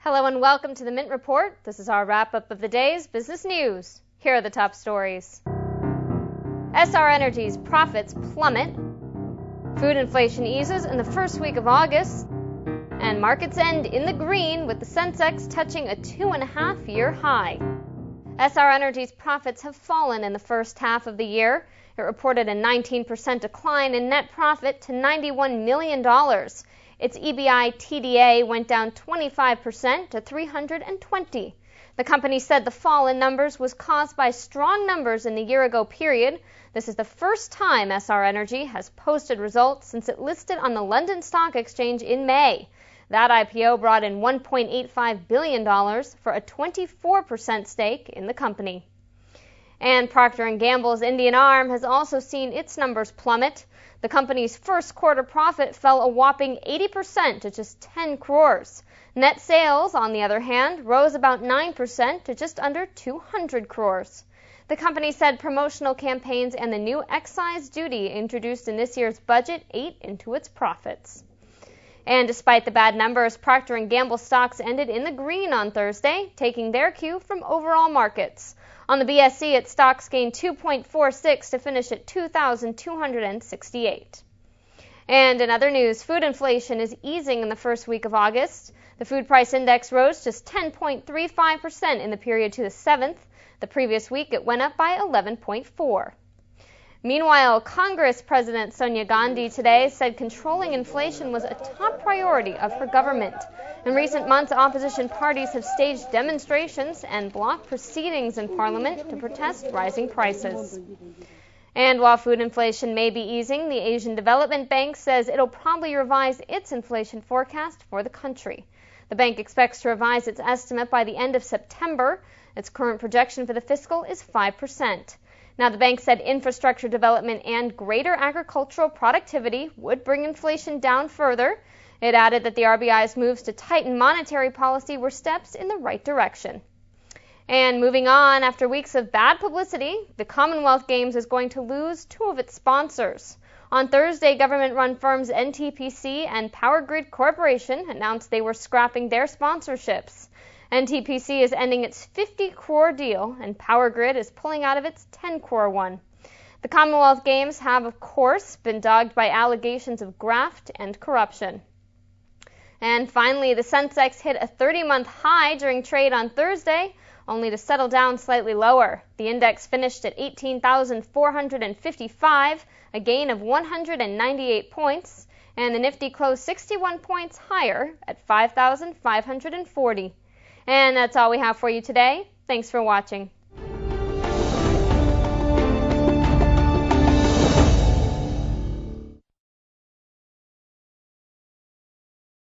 Hello and welcome to the Mint Report. This is our wrap-up of the day's business news. Here are the top stories. Essar Energy's profits plummet. Food inflation eases in the first week of August. And markets end in the green with the Sensex touching a 2.5-year high. Essar Energy's profits have fallen in the first half of the year. It reported a 19% decline in net profit to $91 million. Its EBITDA went down 25% to $320. The company said the fall in numbers was caused by strong numbers in the year-ago period. This is the first time Essar Energy has posted results since it listed on the London Stock Exchange in May. That IPO brought in $1.85 billion for a 24% stake in the company. And Procter Gamble's Indian arm has also seen its numbers plummet. The company's first quarter profit fell a whopping 80% to just 10 crores. Net sales, on the other hand, rose about 9% to just under 200 crores. The company said promotional campaigns and the new excise duty introduced in this year's budget ate into its profits. And despite the bad numbers, Procter & Gamble stocks ended in the green on Thursday, taking their cue from overall markets. On the BSE, its stocks gained 2.46 to finish at 2,268. And in other news, food inflation is easing in the first week of August. The food price index rose just 10.35% in the period to the 7th. The previous week, it went up by 11.4%. Meanwhile, Congress President Sonia Gandhi today said controlling inflation was a top priority of her government. In recent months, opposition parties have staged demonstrations and blocked proceedings in Parliament to protest rising prices. And while food inflation may be easing, the Asian Development Bank says it'll probably revise its inflation forecast for the country. The bank expects to revise its estimate by the end of September. Its current projection for the fiscal is 5%. Now, the bank said infrastructure development and greater agricultural productivity would bring inflation down further. It added that the RBI's moves to tighten monetary policy were steps in the right direction. And moving on, after weeks of bad publicity, the Commonwealth Games is going to lose two of its sponsors. On Thursday, government-run firms NTPC and Power Grid Corporation announced they were scrapping their sponsorships. NTPC is ending its 50 crore deal, and Power Grid is pulling out of its 10 crore one. The Commonwealth Games have, of course, been dogged by allegations of graft and corruption. And finally, the Sensex hit a 30-month high during trade on Thursday, only to settle down slightly lower. The index finished at 18,455, a gain of 198 points, and the Nifty closed 61 points higher at 5,540. And that's all we have for you today. Thanks for watching.